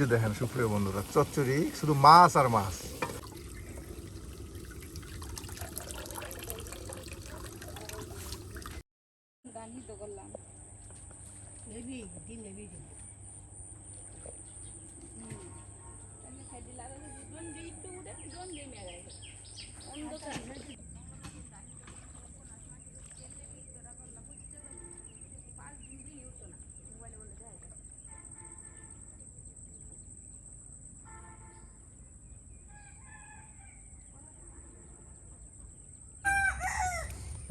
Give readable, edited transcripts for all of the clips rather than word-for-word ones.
যে দেখেন সুপ্রিয় বন্ধুরা, চচ্চড়ি শুধু মাছ আর মাছ।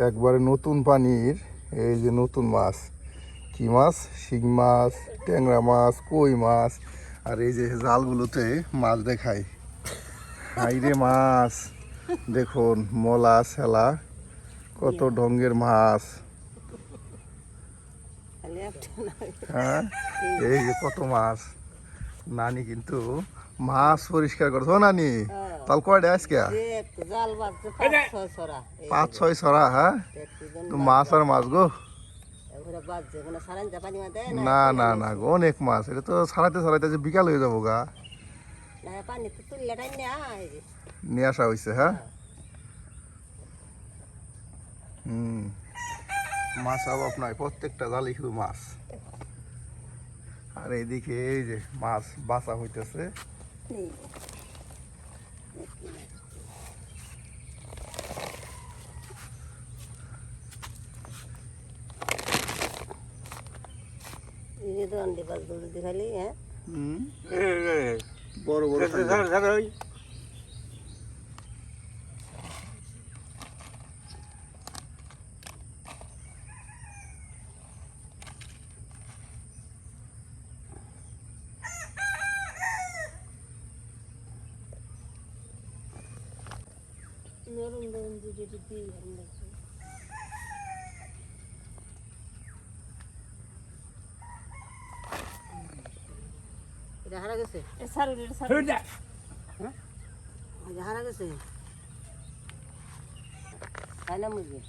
একবারে নতুন পানির এই যে নতুন মাছ, কি মাছ, শিং মাছ, ট্যাংরা মাছ, কই মাছ, আর এই যে জালগুলোতে মাছ দেখায়। হাইরে মাছ দেখুন, মলা সেলা কত ঢঙ্গের মাছ। হ্যাঁ, এই যে কত মাছ। নানি কিন্তু মাছ পরিষ্কার করছো নানি, তাল কয়টা আজকে 5-6 ছড়া। হ্যাঁ, তো মাছ আর মাছ গো, না না না গো, অনেক মাছ। এটা তো ছাড়াইতে ছাড়াইতে যে বিকাল হয়ে যাবো গা। নিয়ে আসা হয়েছে। হ্যাঁ, মাছ অভাব নয়, প্রত্যেকটা জালি শুধু মাছ। আর এইদিকে এই যে মাছ বাঁচা হইতেছে। বড় বড় হারা গেছে, হারা গেছে। খাই না মুরগি,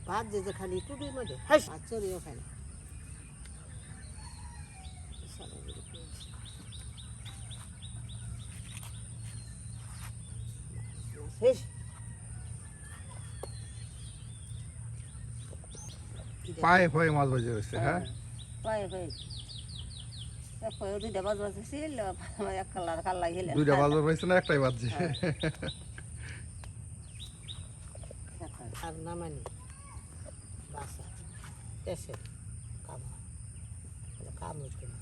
ভাত যে খালি টুটির মধ্যে চড়িও খাই না। পায়ে পায়ে মাছ বাজে হচ্ছে। হ্যাঁ, পায়ে পায়ে দুইটা বাজ বাজছিল, এক কালার কাল্লা গেলে দুইটা বাজ বাজছে না, একটাই বাজছে। আর না মানে বাসা এসে কাম কাম হচ্ছে না।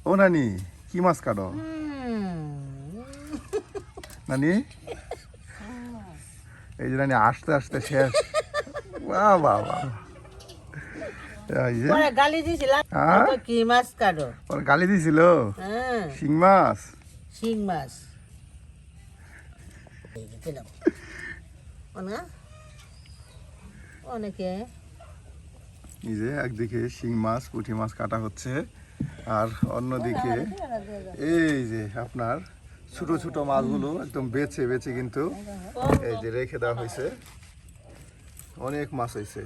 ও নানি, কি মাছ কাটো নানি? এই যে নানি আস্তে আস্তে শেষ। বাহ বাহ বাহ, গালি দিছিল, কি মাছ কাটো গালি দিছিল? শিং মাছ, শিং মাছ অনেকে। এই যে একদিকে শিং মাছ, পুঁটি মাছ কাটা হচ্ছে, আর অন্যদিকে এই যে আপনার ছোট ছোট মাছগুলো একদম বেছে বেছে কিন্তু এই যে রেখে দেওয়া হয়েছে। অনেক মাছ হয়েছে।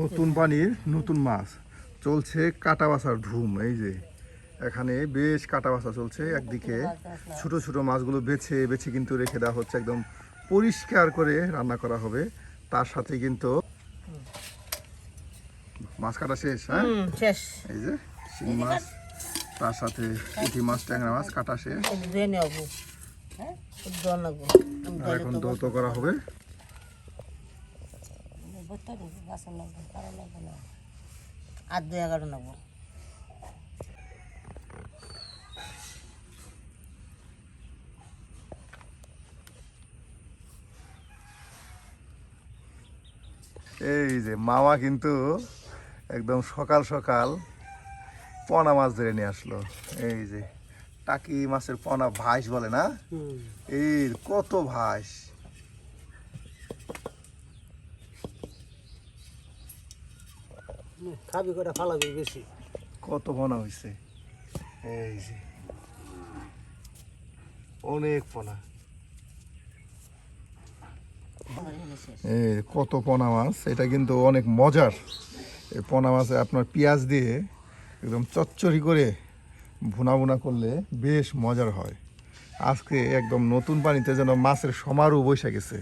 নতুন পানির নতুন মাছ চলছে, কাটা বাছার ধুম। এই যে এখানে বেশ কাটা বাছা চলছে। একদিকে ছোট ছোট মাছগুলো বেছে বেছে কিন্তু রেখে দেওয়া হচ্ছে, একদম পরিষ্কার করে রান্না করা হবে। তার সাথে কিন্তু মাছ কাটা শেষ। হ্যাঁ, শেষ। এই যে শিং মাছ, তার সাথে পুঁটি মাছ, ট্যাংরা মাছ কাটা শেষ। এখন দৌত করা হবে। আর 2-11 নেব। এই যে মামা কিন্তু একদম সকাল সকাল পোনা মাছ ধরে নিয়ে আসলো। এই যে টাকি মাছের পোনা ভাইস বলে না, এর কত ভাইস। খাবি করে ফালাবি বেশি। কত পোনা হয়েছে, এই যে অনেক পোনা। এই কত পোনা মাছ, এটা কিন্তু অনেক মজার। এই পোনা মাছে আপনার পেঁয়াজ দিয়ে একদম চচ্চড়ি করে ভুনা ভুনা করলে বেশ মজার হয়। আজকে একদম নতুন পানিতে যেন মাছের সমারোহ বসে গেছে।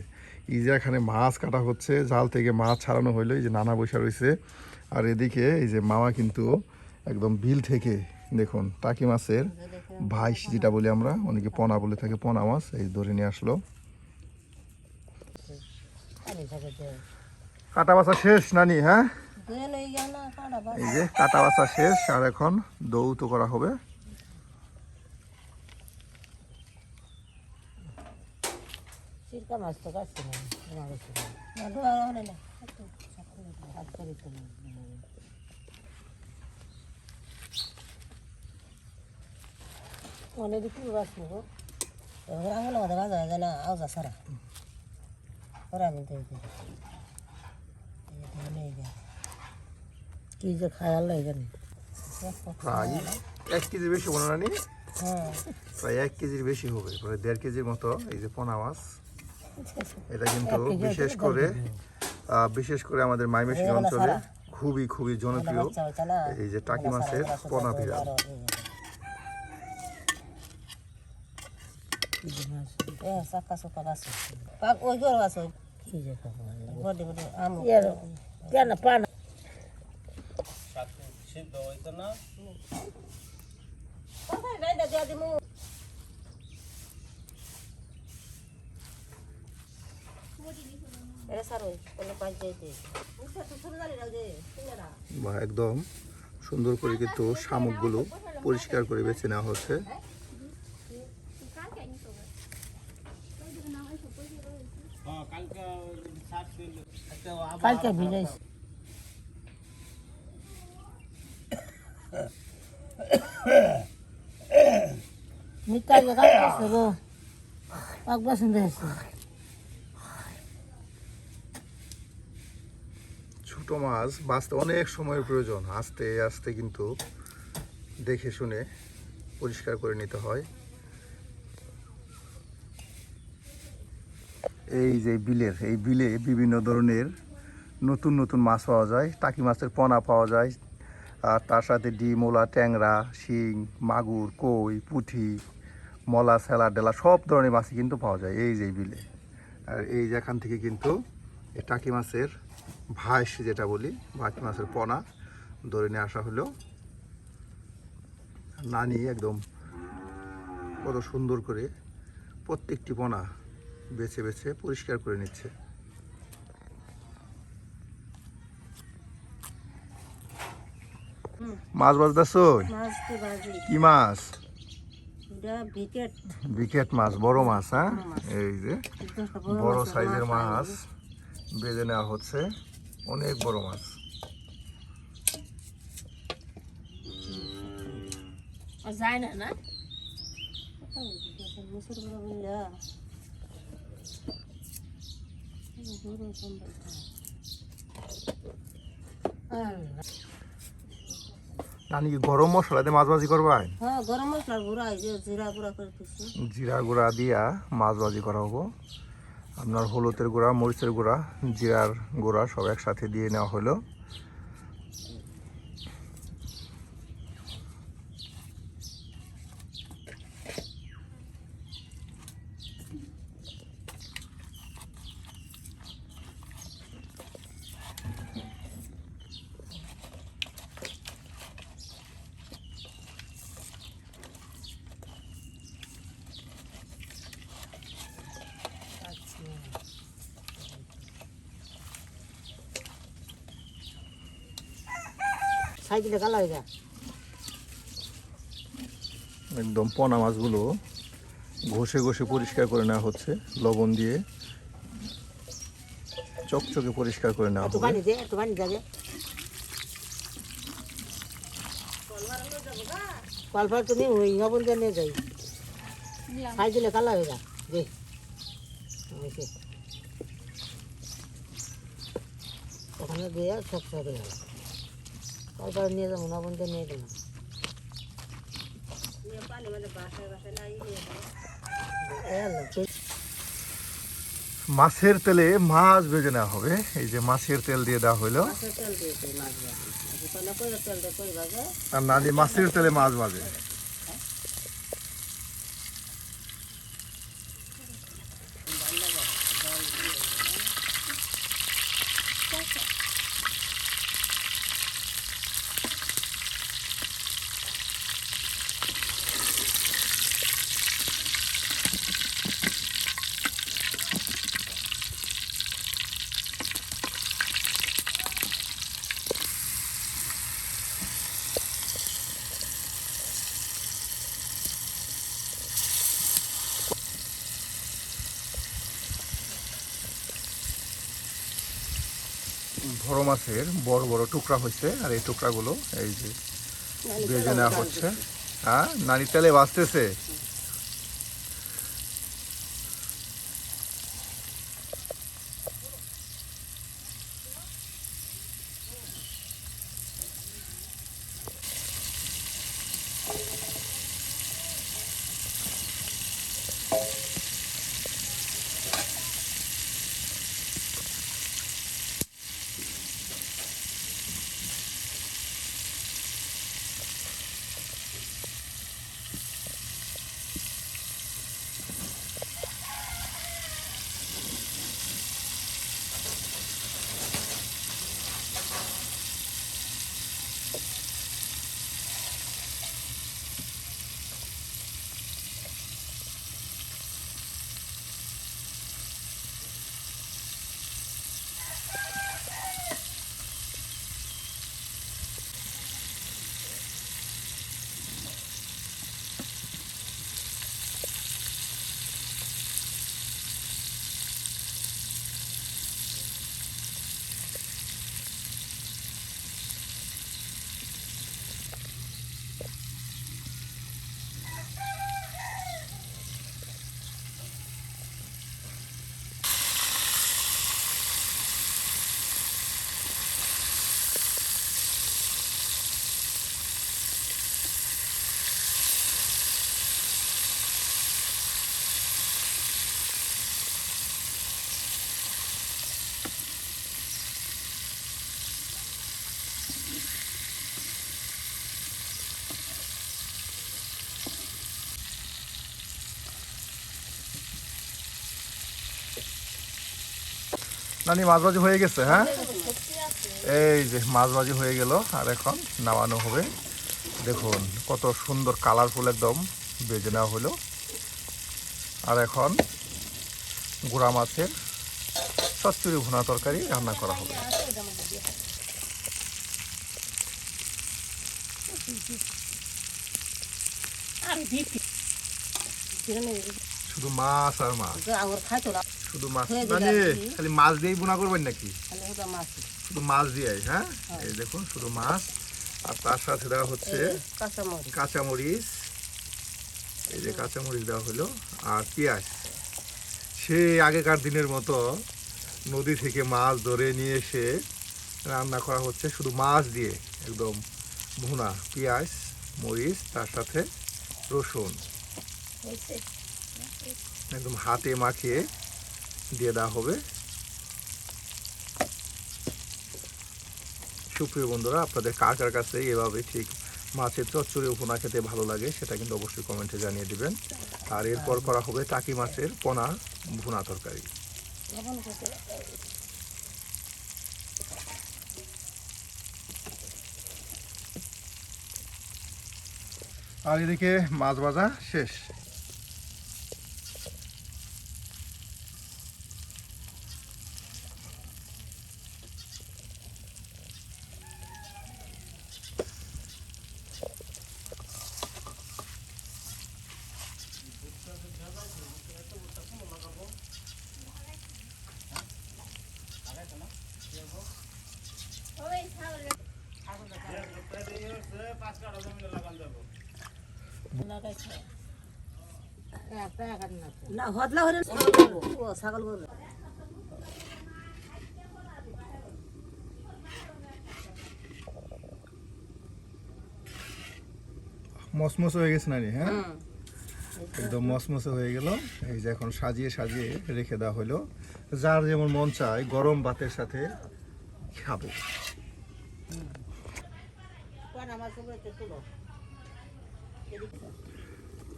এই যে এখানে মাছ কাটা হচ্ছে, জাল থেকে মাছ ছাড়ানো হইলো, এই যে নানা বসে রয়েছে। আর এদিকে এই যে মামা কিন্তু একদম বিল থেকে দেখুন টাকি মাছের ভাইস যেটা বলি আমরা, অনেকে পোনা বলে থাকে, পোনা মাছ এই ধরে নিয়ে আসলো। কাটা বাছা শেষ নানি? হ্যাঁ, এই যে কাটা বাছা শেষ, আর এখন দৌত করা হবে। কি যে খায়াল লাগে প্রায় 1 কেজি বেশি হবে না নানি? প্রায় 1 কেজির বেশি হবে, প্রায় 1.5 কেজির মতো। এই যে পোনা মাছ, এটা কিন্তু বিশেষ করে আমাদের ময়মনসিংহ অঞ্চলে খুবই খুবই জনপ্রিয় এই যে টাকি মাছের পোনা বিরাল। একদম সুন্দর করে কিন্তু শামুকগুলো পরিষ্কার করে বেছে নেওয়া হচ্ছে। কালকে ভিজাইছি। মিটাইলে কাটছে গো, পাক পছন্দ হয়েছে। ছোট মাছ বাঁচতে অনেক সময়ের প্রয়োজন, আস্তে আস্তে কিন্তু দেখে শুনে পরিষ্কার করে নিতে হয়। এই যে এই বিলে বিভিন্ন ধরনের নতুন নতুন মাছ পাওয়া যায়, টাকি মাছের পোনা পাওয়া যায়, আর তার সাথে ডিম, ওলা, ট্যাংরা, শিং, মাগুর, কই, পুঁটি, মলা, সেলা, ডেলা সব ধরনের মাছই কিন্তু পাওয়া যায় এই যে বিলে। আর এই যে এখান থেকে কিন্তু এই টাকি মাছের ভাইস যেটা বলি, টাকি মাছের পোনা ধরে নিয়ে আসা হলো। নানি একদম কত সুন্দর করে প্রত্যেকটি পোনা বেছে বেছে পরিষ্কার করে নিচ্ছে। মাছ বাজতেছো? কি মাছ? বিকেট মাছ, বড় মাছ। হ্যাঁ, এই যে বড় সাইজের মাছ বেজে নেওয়া হচ্ছে, অনেক বড় মাছ। যায় না না নানি কি গরম মশলা দিয়ে মাছ ভাজি করবাই? হ্যাঁ, গরম মশলার গুঁড়া, এই যে জিরা গুঁড়া করে দিচ্ছি। জিরা গুঁড়া দিয়া মাছ ভাজি করা হবো। আপনার হলুদের গুঁড়া, মরিচের গুঁড়া, জিরার গুঁড়া সব একসাথে দিয়ে নেওয়া হলো। সাইকেলে কালা হয়ে যায়। একদম পোনা মাছগুলো ঘষে ঘষে পরিষ্কার করে নেওয়া হচ্ছে, লবণ দিয়ে চকচকে পরিষ্কার করে নেওয়া হবে। কলফা তুমি ওই লবণ দিয়ে নিয়ে যাই খাই দিলে কালা হয়ে যা দে ওখানে দিয়ে সব সাথে গেল কলফা নিয়ে যাবো লবণ দিয়ে নিয়ে গেলাম মাছের তেলে মাছ ভেজে নেওয়া হবে। এই যে মাছের তেল দিয়ে দেওয়া হলো, আর নানি মাছের তেলে মাছ ভাজে। বড় মাছের বড় বড় টুকরা হয়েছে, আর এই টুকরাগুলো এই যে ভেজে নেওয়া হচ্ছে। হ্যাঁ, নানি তেলে ভাজতেছে। নানি মাছ ভাজি হয়ে গেছে। হ্যাঁ, এই যে মাছ ভাজি হয়ে গেল, আর এখন নামানো হবে। দেখুন কত সুন্দর কালারফুল একদম ভেজে নেওয়া হলো। আর এখন গুড়া মাছের চচ্চড়ি ভুনা তরকারি রান্না করা হবে। শুধু মাছ আর মাছ, শুধু মাছ। মানে খালি মাছ দিয়েই বোনা করবেন নাকি? শুধু মাছ দিয়ে? হ্যাঁ, এই দেখুন শুধু মাছ, আর তার সাথে দেওয়া হচ্ছে কাঁচামরিচ। এই যে কাঁচামরিচ দেওয়া হলো, আর পেঁয়াজ। সেই আগেকার দিনের মতো নদী থেকে মাছ ধরে নিয়ে এসে রান্না করা হচ্ছে শুধু মাছ দিয়ে, একদম ভুনা। পেঁয়াজ, মরিচ, তার সাথে রসুন একদম হাতে মাখিয়ে দিয়ে দেওয়া হবে। সুপ্রিয় বন্ধুরা, আপনাদের কার কার কাছে এভাবে ঠিক মাছের চচ্চড়ি ভুনা খেতে ভালো লাগে সেটা কিন্তু অবশ্যই কমেন্টে জানিয়ে দিবেন। আর এরপর করা হবে টাকি মাছের পোনা ভুনা তরকারি। আর এদিকে মাছ ভাজা শেষ। না হদলা হলে ও ছাগল গরু মসমস হয়ে গেছে নানি, হ্যাঁ একদম মসমসে হয়ে গেল। এই যে এখন সাজিয়ে সাজিয়ে রেখে দেওয়া হলো, যার যেমন মন চায় গরম ভাতের সাথে খাবে।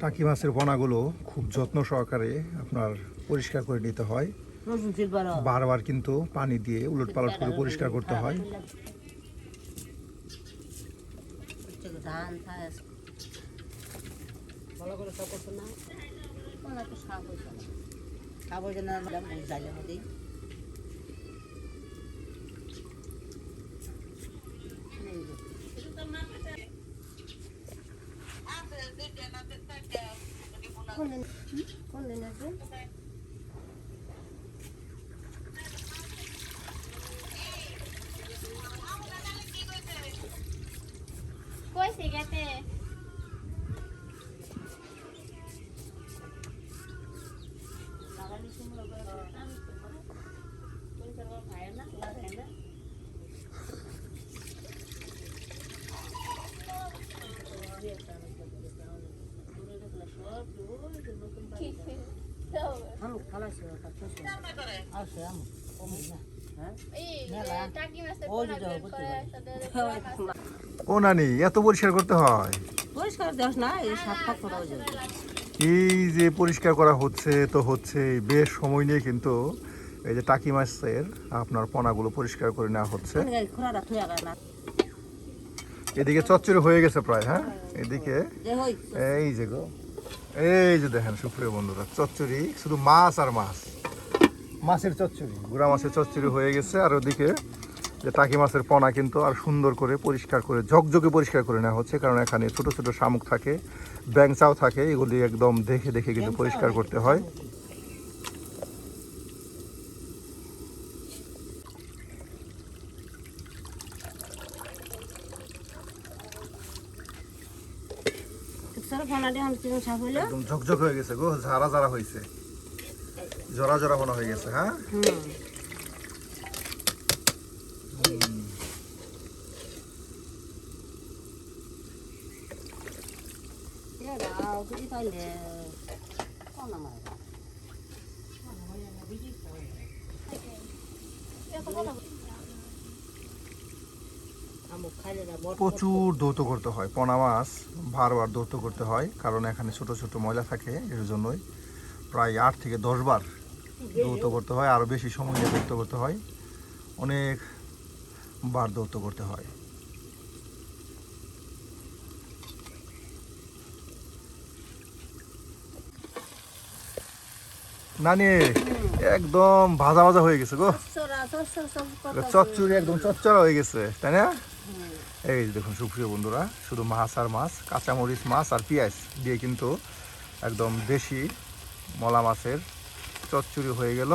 টাকি মাছের পোনাগুলো খুব যত্ন সহকারে আপনার পরিষ্কার করে নিতে হয়, বারবার কিন্তু পানি দিয়ে উলট পালট করে পরিষ্কার করতে হয়। ভালো করে সব করছো না একটু সাপ হয়েছে না সাপ হয়েছে না জালের মধ্যেই কোন দিন আছে কইছে গেতে हम खाला से कच्चे से और से हम ओ ना हां টাকি মাছের ও পোনা দিতে হবে, বের বুঝতে করে ও নানি এত পরিষ্কার করতে হয়? পরিষ্কার দেখ না এই সাত পাক করা যাবে এই যে পরিষ্কার করা হচ্ছে তো হচ্ছে, বেশ সময় নিয়ে কিন্তু এই যে টাকি মাছের আপনার পোনাগুলো পরিষ্কার করে নেওয়া হচ্ছে। খোলা রাখতে আগা না এদিকে চচ্চড়ি হয়ে গেছে প্রায়, হ্যাঁ এদিকে যে হই এই যে গো, এই যে দেখেন সুপ্রিয় বন্ধুরা, চচ্চড়ি শুধু মাছ আর মাছ, মাছের চচ্চড়ি, গুড়া মাছের চচ্চড়ি হয়ে গেছে। আর ওদিকে যে টাকি মাছের পোনা কিন্তু আর সুন্দর করে পরিষ্কার করে ঝকঝকে পরিষ্কার করে নেওয়া হচ্ছে, কারণ এখানে ছোট ছোট শামুক থাকে, ব্যাংচাও থাকে, এগুলি একদম দেখে দেখে কিন্তু পরিষ্কার করতে হয়। সর ফোনাটি हम তিন সাপ হলো একদম ঝকঝক হয়ে গেছে গো, ঝাড়া ঝাড়া হয়েছে, জরা জরা পোনা হয়ে গেছে। হ্যাঁ ये राव कुछ पहले कौन हमारा हम खाले ना बहुत প্রচুর ধৌত করতে হয় পোনা মাছ, বারবার ধৌত করতে হয়, কারণ এখানে ছোট ছোট ময়লা থাকে, এর জন্যই প্রায় 8 থেকে 10 বার ধৌত করতে হয়, আরও বেশি সময় নিয়ে ধৌত করতে হয়, অনেক বার ধৌত করতে হয়। নানি একদম ভাজা ভাজা হয়ে গেছে গো, সরা সর সব চচ্চড়ি একদম চচ্চড়া হয়ে গেছে, তাই না? এই যে দেখুন সুপ্রিয় বন্ধুরা, শুধু মাছ আর মাছ, কাঁচামরিচ, মাছ আর পেঁয়াজ দিয়ে কিন্তু একদম দেশি মলা মাছের চচ্চড়ি হয়ে গেল।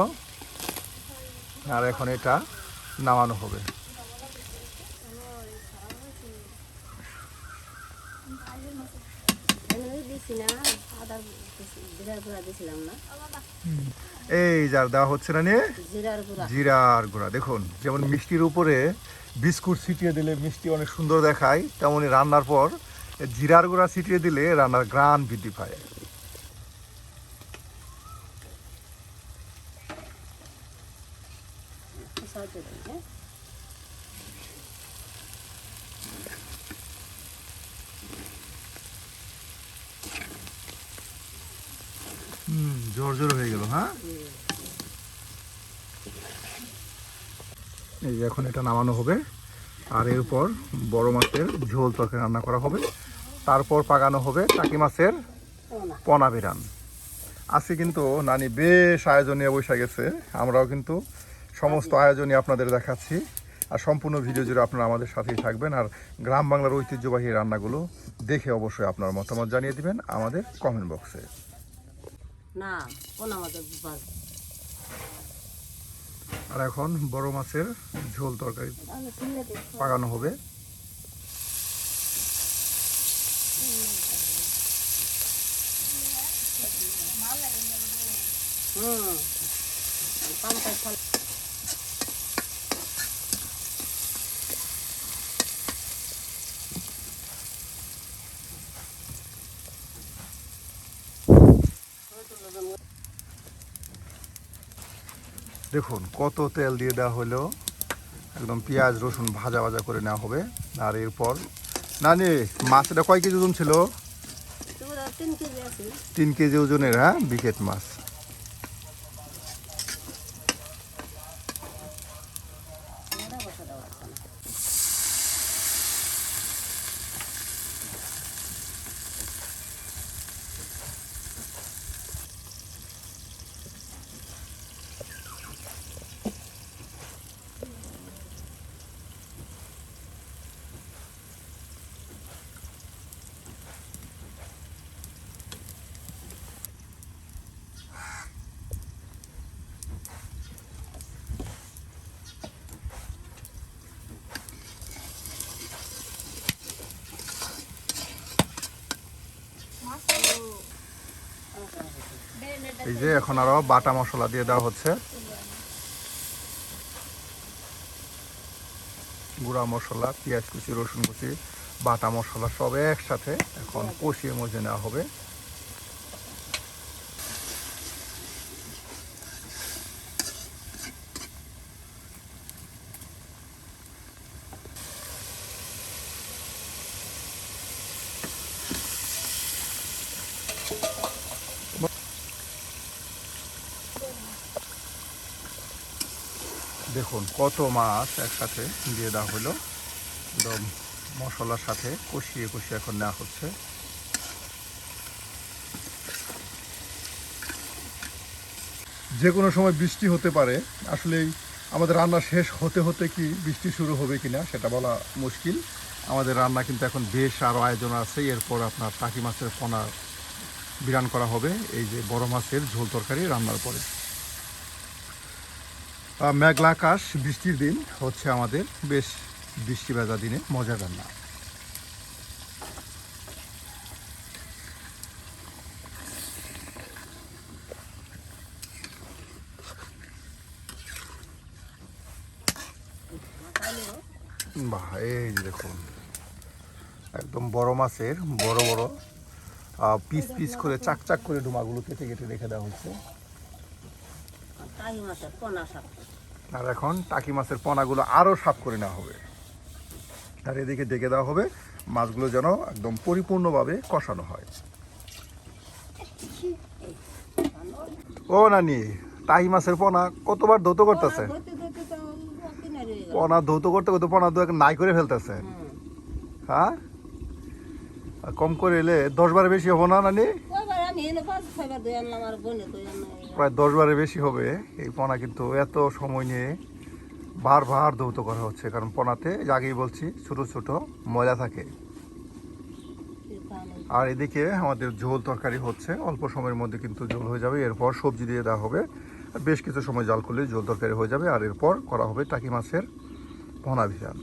আর এখন এটা নামানো হবে। দিছি না আদা জিরার গুঁড়া দিছিলাম না এই যার দেওয়া হচ্ছে না নিয়ে জিরার গুঁড়া জিরার গুঁড়া। দেখুন যেমন মিষ্টির উপরে বিস্কুট ছিটিয়ে দিলে মিষ্টি অনেক সুন্দর দেখায়, তেমনই রান্নার পর জিরার গুঁড়া ছিটিয়ে দিলে রান্নার ঘ্রাণ বৃদ্ধি পায়। সাথে দিয়ে জোর জোর হয়ে গেল। হ্যাঁ এই যে এখন এটা নামানো হবে, আর এরপর বড় মাছের ঝোল তরকারি রান্না করা হবে, তারপর পাকানো হবে টাকি মাছের পোনা বিরান। আজকে কিন্তু নানি বেশ আয়োজন নিয়ে বসে গেছে, আমরাও কিন্তু সমস্ত আয়োজনই আপনাদের দেখাচ্ছি, আর সম্পূর্ণ ভিডিও জুড়ে আপনারা আমাদের সাথেই থাকবেন। আর গ্রাম বাংলার ঐতিহ্যবাহী রান্নাগুলো দেখে অবশ্যই আপনার মতামত জানিয়ে দিবেন আমাদের কমেন্ট বক্সে। না কোন আমাদের বাস আর এখন বড় মাছের ঝোল তরকারি পাকানো হবে। দেখুন কত তেল দিয়ে দেওয়া হলো, একদম পেঁয়াজ রসুন ভাজা ভাজা করে নেওয়া হবে। আর এরপর নানি মাছটা কয় কেজি ওজন ছিল? 3 কেজি ওজনের, হ্যাঁ, বিকেট মাছ। এই যে এখন আরো বাটা মশলা দিয়ে দেওয়া হচ্ছে, গুঁড়া মশলা, পেঁয়াজ কুচি, রসুন কুচি, বাটা মশলা সব একসাথে এখন কষিয়ে মজে নেওয়া হবে। দেখুন কত মাছ একসাথে দিয়ে দেওয়া হলো, একদম মশলার সাথে কষিয়ে কষিয়ে এখন নেওয়া হচ্ছে। যে কোনো সময় বৃষ্টি হতে পারে, আসলে আমাদের রান্না শেষ হতে হতে কি বৃষ্টি শুরু হবে কিনা সেটা বলা মুশকিল। আমাদের রান্না কিন্তু এখন বেশ আরও আয়োজন আছে। এরপর আপনার টাকি মাছের পোনা বিরান করা হবে, এই যে বড় মাছের ঝোল তরকারি রান্নার পরে। মেঘলা আকাশ, বৃষ্টির দিন হচ্ছে আমাদের, বেশ বৃষ্টি ভেজা দিনে মজার রান্না। বাহ, এই যে দেখুন একদম বড় মাছের বড় বড় পিস পিস করে চাক চাক করে ডুমাগুলো কেটে কেটে রেখে দেওয়া হচ্ছে। আর এখন টাকি মাছের পোনাগুলো আরও সাফ করে নেওয়া হবে, আর এদিকে ডেকে দেওয়া হবে মাছগুলো যেন একদম পরিপূর্ণভাবে কষানো হয়। ও নানি, টাকি মাছের পোনা কতবার ধৌত করতেছে, পোনা ধৌত করতে করতে পোনা দু নাই করে ফেলতেছে। হ্যাঁ, কম করে এলে 10 বারের বেশি হবো না নানি? প্রায় 10 বারের বেশি হবে এই পোনা, কিন্তু এত সময় নিয়ে বারবার ধৌত করা হচ্ছে, কারণ পোনাতে আগেই বলছি ছোট ছোট ময়লা থাকে। আর এদিকে আমাদের ঝোল তরকারি হচ্ছে, অল্প সময়ের মধ্যে কিন্তু ঝোল হয়ে যাবে। এরপর সবজি দিয়ে দেওয়া হবে, বেশ কিছু সময় জাল করলে ঝোল তরকারি হয়ে যাবে। আর এরপর করা হবে টাকি মাছের পোনা ভিজান।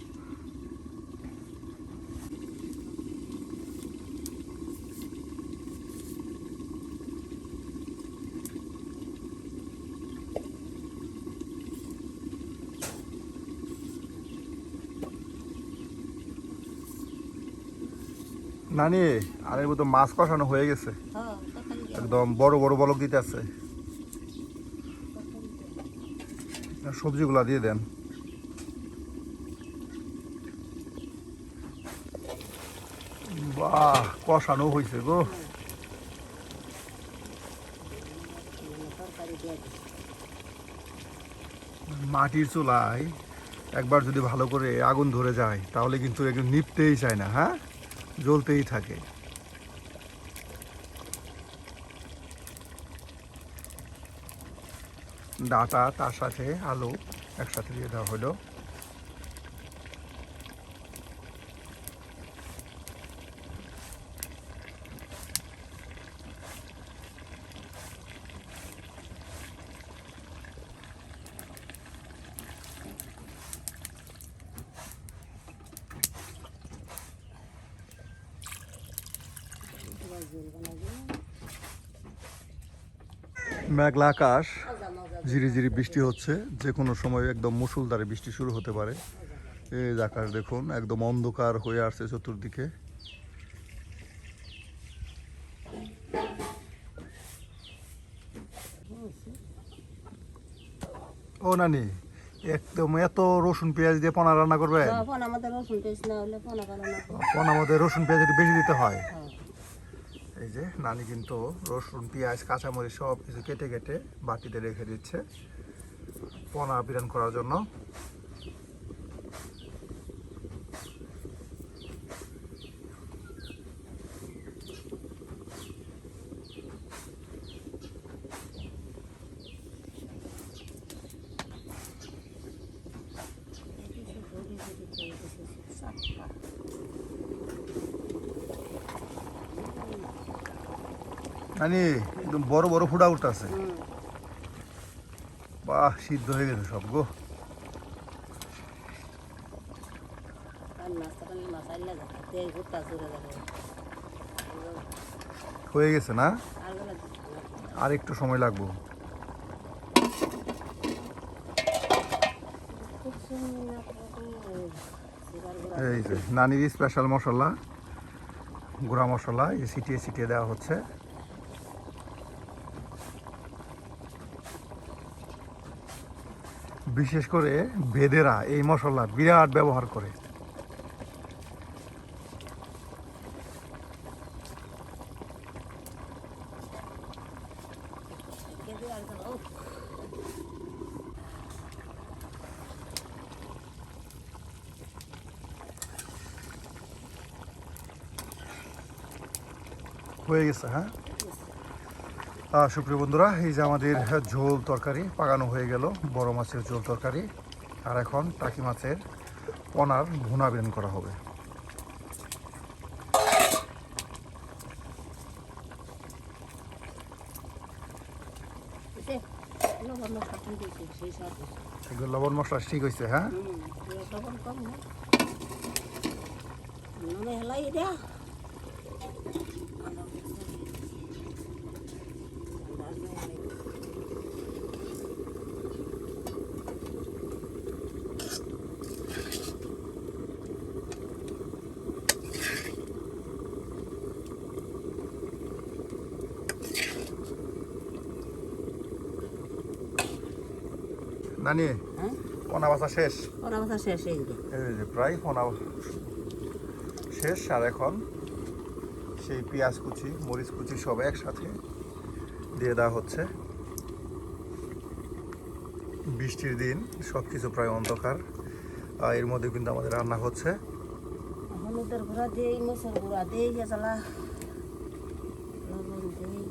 নানি, আর এর মতো মাছ কষানো হয়ে গেছে, একদম বড় বড় বলক দিতে আছে। সবজিগুলা দিয়ে দেন। বাহ, কষানো হয়েছে গো। মাটির চুলায় একবার যদি ভালো করে আগুন ধরে যায় তাহলে কিন্তু একদম নিভতেই চায় না, হ্যাঁ, জ্বলতেই থাকে। ডাটা তার সাথে আলু একসাথে দিয়ে দেওয়া হলো। মেঘলা আকাশ, ঝিরিঝিরি বৃষ্টি হচ্ছে, যে কোনো সময় একদম মুষলধারে বৃষ্টি শুরু হতে পারে। এই যে আকাশ দেখুন, একদম অন্ধকার হয়ে আসছে চতুর্দিকে। ও নানি, একদম এত রসুন পেঁয়াজ দিয়ে পোনা রান্না করবে? আমাদের রসুন পেস্ট না হলে পোনা কালো না। পোনার মধ্যে রসুন পেঁয়াজ একটু বেশি দিতে হয়। এই যে নানি কিন্তু রসুন পেঁয়াজ কাঁচামরিচ সব কিছু কেটে কেটে বাটিতে রেখে দিচ্ছে পোনা বিরান করার জন্য। নানি একদম বড় বড় ফুটা উঠতেছে। বাহ, সিদ্ধ হয়ে গেছে সব গো। হয়ে গেছে না? আর একটু সময় লাগবে। এই যে নানির স্পেশাল মশলা, গুঁড়া মশলা, এই ছিটিয়ে ছিটিয়ে দেওয়া হচ্ছে। বিশেষ করে বেদেরা এই মশলা বিরাট ব্যবহার করে। হয়ে গেছে, হ্যাঁ। সুপ্রিয় বন্ধুরা, এই যে আমাদের ঝোল তরকারি পাকানো হয়ে গেল, বড় মাছের ঝোল তরকারি। আর এখন টাকি মাছের পোনার ভুনা বেরেন করা হবে। এগুলো লবণ মশলা ঠিক হয়েছে, হ্যাঁ। নানি, পোনা বাছা শেষ? পোনা বাছা শেষ, এই যে প্রায় পোনা শেষ। আর এখন সেই পেঁয়াজ কুচি, মরিচ কুচি সব একসাথে দিয়ে দেওয়া হচ্ছে। বৃষ্টির দিন, সব কিছু প্রায় অন্ধকার, এর মধ্যে কিন্তু আমাদের রান্না হচ্ছে। হলুদের গুঁড়া দিই, মরিচের গুঁড়া দিই, জ্বালা লবণ দিই,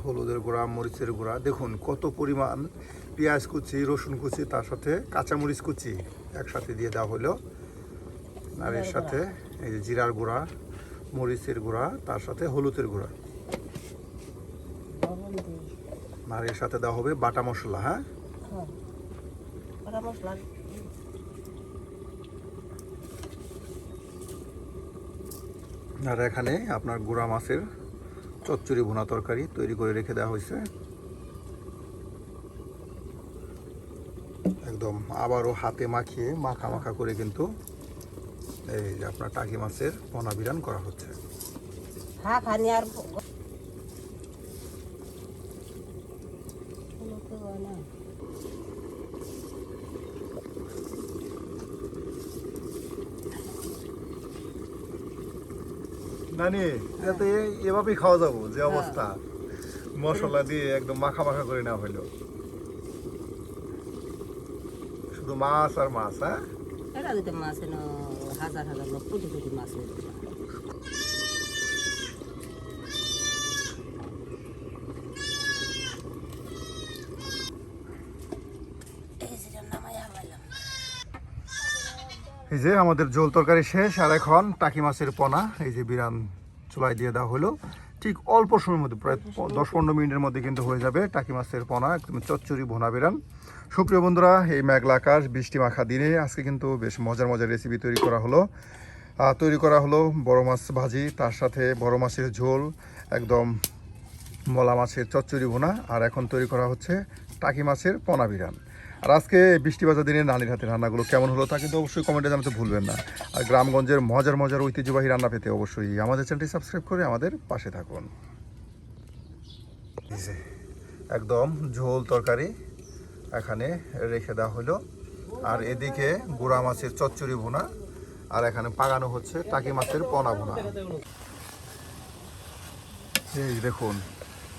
হলুদের গুঁড়া, মরিচের গুঁড়া, দেখুন কত পরিমাণ পেঁয়াজ কুচি, রসুন কুচি, তার সাথে কাঁচামরিচ কুচি একসাথে দিয়ে দেওয়া হলো। আর এর সাথে এই যে জিরার গুঁড়া, মরিচের গুঁড়া, তার সাথে হলুদের গুঁড়া, আর এর সাথে দেওয়া হবে বাটা মশলা। হ্যাঁ, বাটা মশলা। আর এখানে আপনার গুঁড়া মাছের চচ্চড়ি ভুনা তরকারি তৈরি করে রেখে দেওয়া হয়েছে। একদম আবারও হাতে মাখিয়ে মাখা মাখা করে কিন্তু এই যে আপনার টাকি মাছের পোনা বিরান করা হচ্ছে। আর নানি, যাতে এভাবেই খাওয়া যাবো, যে অবস্থা মশলা দিয়ে একদম মাখা মাখা করে নেওয়া হইলো। শুধু মাছ আর মাছ, হ্যাঁ। এটা যদি মাছ এনে হাজার হাজার লোক কোটি কোটি মাছ এই যে আমাদের ঝোল তরকারি শেষ। আর এখন টাকি মাছের পোনা এই যে বিরান চুলায় দিয়ে দেওয়া হলো। ঠিক অল্প সময়ের মধ্যে, প্রায় 10-15 মিনিটের মধ্যে কিন্তু হয়ে যাবে টাকি মাছের পোনা, একদম চচ্চড়ি ভুনা বিরান। সুপ্রিয় বন্ধুরা, এই মেঘলা আকাশ, বৃষ্টি মাখা দিনে আজকে কিন্তু বেশ মজার মজার রেসিপি তৈরি করা হলো। তৈরি করা হলো বড় মাছ ভাজি, তার সাথে বড় মাছের ঝোল, একদম মলা মাছের চচ্চড়ি ভুনা, আর এখন তৈরি করা হচ্ছে টাকি মাছের পোনা বিরান। আর আজকে বৃষ্টি বাজার দিনে নানির হাতে রান্নাগুলো কেমন হলো তা কিন্তু অবশ্যই কমেন্টে জানাতে ভুলবেন না। আর গ্রামগঞ্জের মজার মজার ঐতিহ্যবাহী রান্না পেতে অবশ্যই আমাদের চ্যানেলটি সাবস্ক্রাইব করে আমাদের পাশে থাকুন। এই যে একদম ঝোল তরকারি এখানে রেখে দেওয়া হলো, আর এদিকে গুড়া মাছের চচ্চড়ি ভুনা, আর এখানে পাকানো হচ্ছে টাকি মাছের পোনা ভুনা। এই দেখুন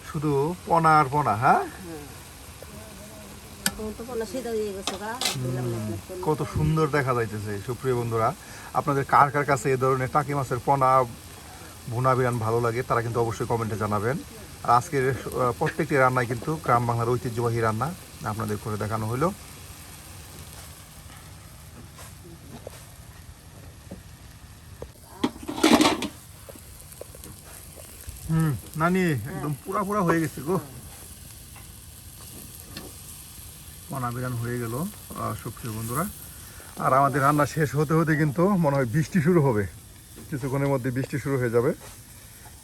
শুধু পোনা আর পোনা। হ্যাঁ, কত সুন্দর দেখা যাইতেছে। সুপ্রিয় বন্ধুরা, আপনাদের কার কার কাছে এই ধরনের টাকি মাছের পোনা ভুনা বিরান ভালো লাগে তারা কিন্তু অবশ্যই কমেন্টে জানাবেন। আর আজকের প্রত্যেকটি রান্নায় কিন্তু গ্রাম বাংলার ঐতিহ্যবাহী রান্না আপনাদের করে দেখানো হলো। নানি একদম পুরা পুরা হয়ে গেছে গো, পোনা বিরান হয়ে গেল সুপ্রিয় বন্ধুরা। আর আমাদের রান্না শেষ হতে হতে কিন্তু মনে হয় বৃষ্টি শুরু হবে, কিছুক্ষণের মধ্যে বৃষ্টি শুরু হয়ে যাবে।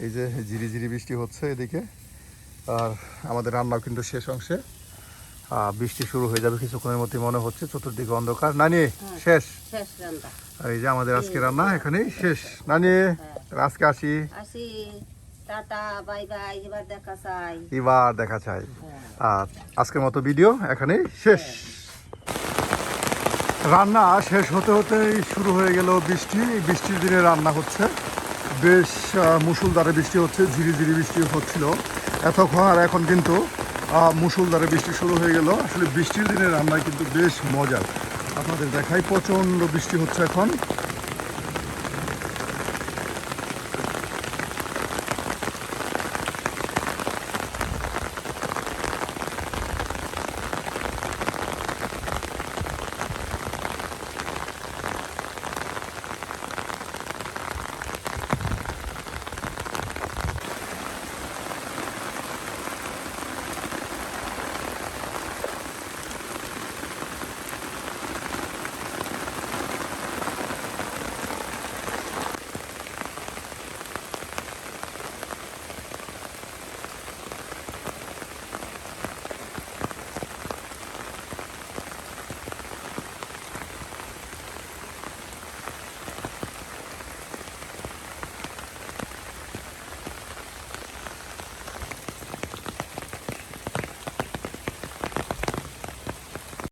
এই যে ঝিরি ঝিরি বৃষ্টি হচ্ছে এদিকে, আর আমাদের রান্নাও কিন্তু শেষ অংশে, বৃষ্টি শুরু হয়ে যাবে কিছুক্ষণের মধ্যে মনে হচ্ছে। চতুর্দিকে অন্ধকার। নানি শেষ, আর এই যে আমাদের আজকে রান্না এখানেই শেষ। নানি আজকে আসি, টাটা বাই বাই, এবার দেখা চাই। আর আজকের মতো ভিডিও এখানেই শেষ। রান্না শেষ হতে হতেই শুরু হয়ে গেল বৃষ্টি। বৃষ্টির দিনে রান্না হচ্ছে, বেশ মুষলধারে বৃষ্টি হচ্ছে, ঝিরি ঝিরি বৃষ্টি হচ্ছিল এতক্ষণ, আর এখন কিন্তু মুষলধারে বৃষ্টি শুরু হয়ে গেল। আসলে বৃষ্টির দিনে রান্নায় কিন্তু বেশ মজার। আপনাদের দেখাই, প্রচণ্ড বৃষ্টি হচ্ছে এখন।